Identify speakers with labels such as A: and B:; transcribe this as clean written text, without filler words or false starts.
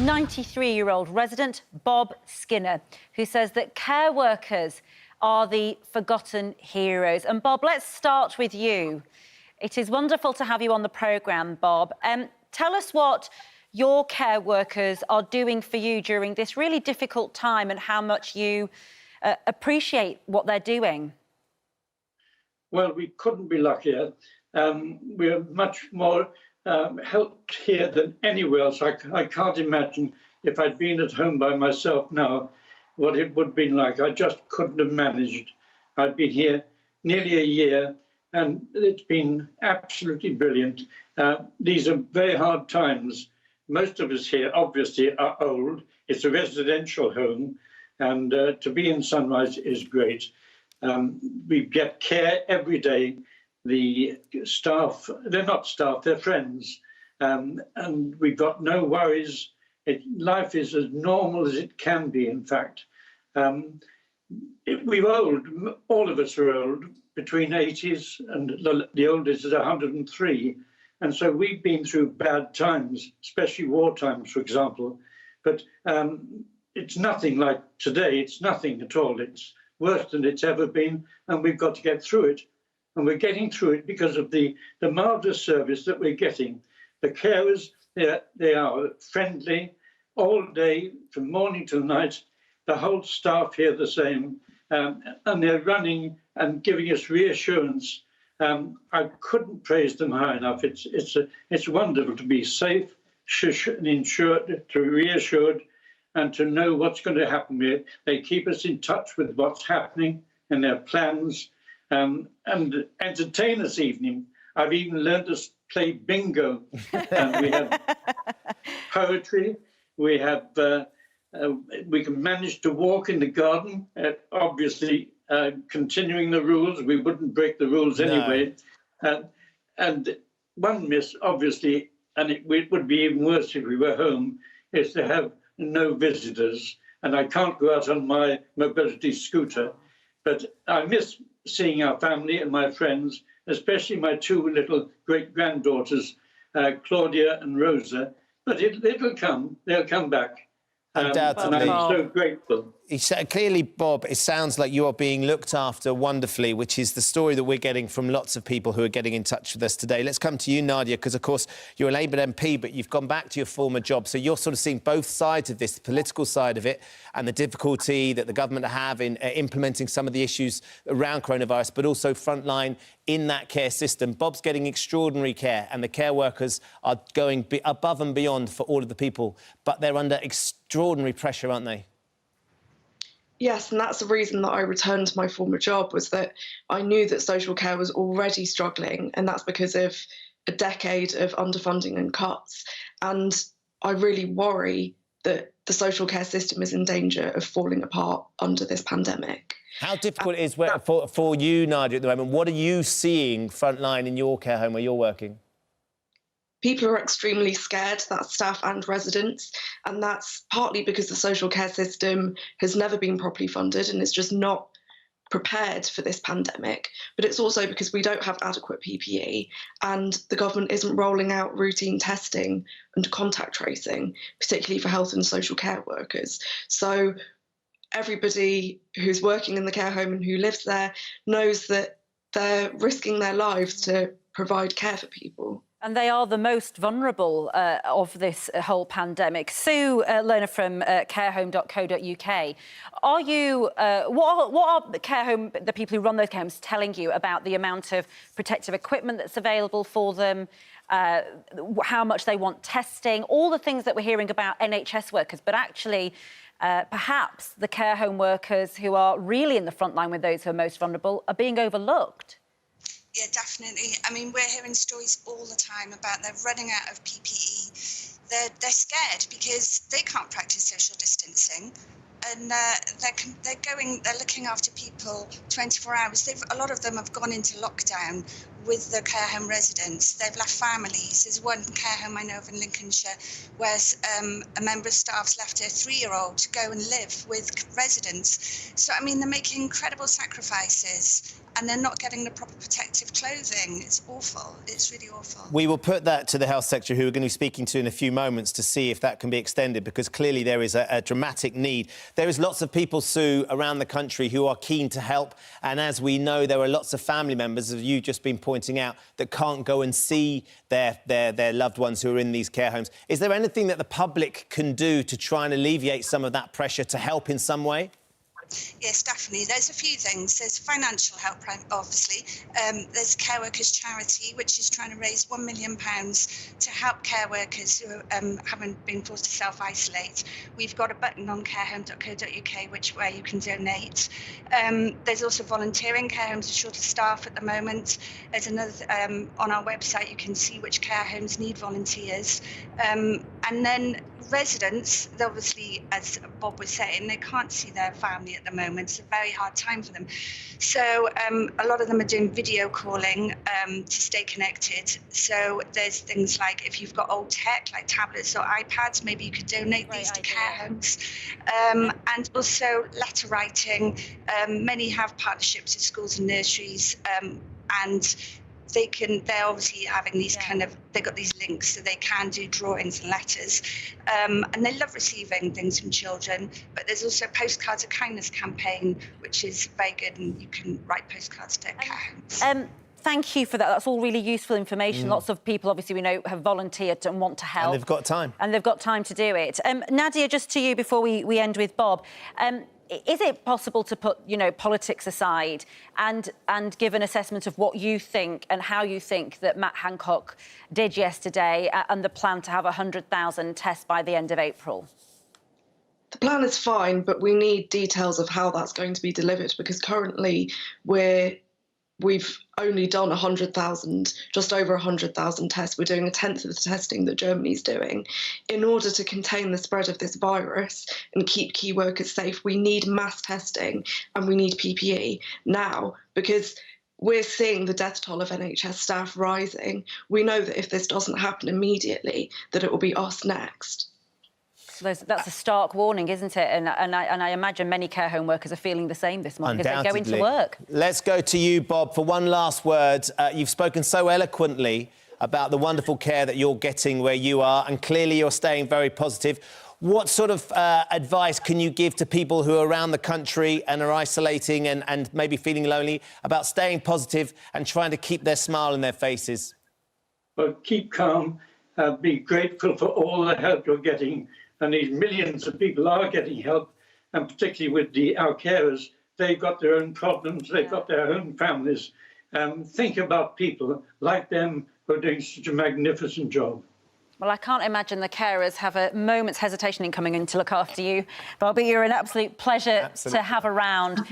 A: 93-year-old resident Bob Skinner, who says that care workers are the forgotten heroes. And Bob, let's start with you. It is wonderful to have you on the programme, Bob. Tell us what your care workers are doing for you during this really difficult time and how much you appreciate what they're doing.
B: Well, we couldn't be luckier. We're much more helped here than anywhere else. I can't imagine if I'd been at home by myself now, what it would have been like. I just couldn't have managed. I've been here nearly a year, and it's been absolutely brilliant. These are very hard times. Most of us here, obviously, are old. It's a residential home, and to be in Sunrise is great. We get care every day. The staff, they're not staff, they're friends. And we've got no worries. Life is as normal as it can be, in fact. We're old, all of us are old, between 80s, and the oldest is 103. And so we've been through bad times, especially war times, for example. But it's nothing like today. It's nothing at all. It's worse than it's ever been, and we've got to get through it. And we're getting through it because of the marvellous service that we're getting. The carers, they are friendly all day, from morning till night. The whole staff here the same. And they're running and giving us reassurance. I couldn't praise them high enough. It's wonderful to be safe, and insured, to reassured, and to know what's going to happen here. They keep us in touch with what's happening and their plans. And entertain us evening. I've even learned to play bingo. And we have poetry. We have we can manage to walk in the garden. Obviously, continuing the rules. We wouldn't break the rules anyway. And one miss, obviously, and it would be even worse if we were home, is to have no visitors. And I can't go out on my mobility scooter, but I miss seeing our family and my friends, especially my two little great-granddaughters, Claudia and Rosa. But it'll come. They'll come back.
C: Undoubtedly.
B: And I'm so grateful.
C: Clearly, Bob, it sounds like you are being looked after wonderfully, which is the story that we're getting from lots of people who are getting in touch with us today. Let's come to you, Nadia, because, of course, you're a Labour MP, but you've gone back to your former job. So you're sort of seeing both sides of this, the political side of it and the difficulty that the government have in implementing some of the issues around coronavirus, but also Frontline in that care system. Bob's getting extraordinary care, and the care workers are going above and beyond for all of the people, but they're under extraordinary pressure, aren't they?
D: Yes, and that's the reason that I returned to my former job, was that I knew that social care was already struggling, and that's because of a decade of underfunding and cuts. And I really worry that the social care system is in danger of falling apart under this pandemic.
C: How difficult it is for you, Nadia, at the moment? What are you seeing frontline in your care home where you're working?
D: People are extremely scared, that's staff and residents, and that's partly because the social care system has never been properly funded and is just not prepared for this pandemic. But it's also because we don't have adequate PPE, and the government isn't rolling out routine testing and contact tracing, particularly for health and social care workers. So everybody who's working in the care home and who lives there knows that they're risking their lives to provide care for people.
A: And they are the most vulnerable of this whole pandemic. Sue Lerner from carehome.co.uk. Are you, what are the people who run those care homes telling you about the amount of protective equipment that's available for them, how much they want testing, all the things that we're hearing about NHS workers, but actually perhaps the care home workers who are really in the front line with those who are most vulnerable are being overlooked?
E: Yeah, definitely. I mean, we're hearing stories all the time about they're running out of PPE. They're scared because they can't practice social distancing, and they're looking after people 24 hours. A lot of them have gone into lockdown with the care home residents. They've left families. There's one care home I know of in Lincolnshire where a member of staff's left a 3-year-old to go and live with residents. So, I mean, they're making incredible sacrifices. and they're not getting the proper protective clothing. It's awful. It's really awful.
C: We will put that to the Health Secretary, who we're going to be speaking to in a few moments, to see if that can be extended, because clearly there is a dramatic need. There is lots of people, Sue, around the country who are keen to help, and as we know, there are lots of family members, as you've just been pointing out, that can't go and see their loved ones who are in these care homes. Is there anything that the public can do to try and alleviate some of that pressure, to help in some way?
E: Yes, definitely. There's a few things. There's financial help, obviously. There's Care Workers Charity, which is trying to raise £1 million to help care workers who haven't been forced to self-isolate. We've got a button on carehome.co.uk where you can donate. There's also volunteering. Care homes are short of staff at the moment. There's another on our website. You can see which care homes need volunteers. And then residents, obviously, as Bob was saying, they can't see their family at the moment. It's a very hard time for them. So a lot of them are doing video calling to stay connected. So there's things like, if you've got old tech, like tablets or iPads, maybe you could donate these to care homes. And also letter writing. Many have partnerships with schools and nurseries, and they're obviously having these they've got these links so they can do drawings and letters, and they love receiving things from children. But there's also Postcards of Kindness campaign, which is very good, and you can write postcards to care homes.
A: Thank you for that. That's all really useful information. Lots of people, obviously, we know, have volunteered and want to help.
C: And they've got time.
A: And they've got time to do it. Nadia, just to you before we end with Bob. Is it possible to put, politics aside and give an assessment of what you think and how you think that Matt Hancock did yesterday, and the plan to have 100,000 tests by the end of April?
D: The plan is fine, but we need details of how that's going to be delivered, because currently we've only done 100,000, just over 100,000 tests. We're doing a tenth of the testing that Germany's doing. In order to contain the spread of this virus and keep key workers safe, we need mass testing and we need PPE now, because we're seeing the death toll of NHS staff rising. We know that if this doesn't happen immediately, that it will be us next.
A: That's a stark warning, isn't it? And I imagine many care home workers are feeling the same this morning as they go into work.
C: Let's go to you, Bob, for one last word. You've spoken so eloquently about the wonderful care that you're getting where you are, and clearly you're staying very positive. What sort of advice can you give to people who are around the country and are isolating and maybe feeling lonely about staying positive and trying to keep their smile on their faces?
B: Well, keep calm, be grateful for all the help you're getting. And these millions of people are getting help, and particularly with our carers, they've got their own problems, they've got their own families. Think about people like them who are doing such a magnificent job.
A: Well, I can't imagine the carers have a moment's hesitation in coming in to look after you. Bobby, you're an absolute pleasure to have around.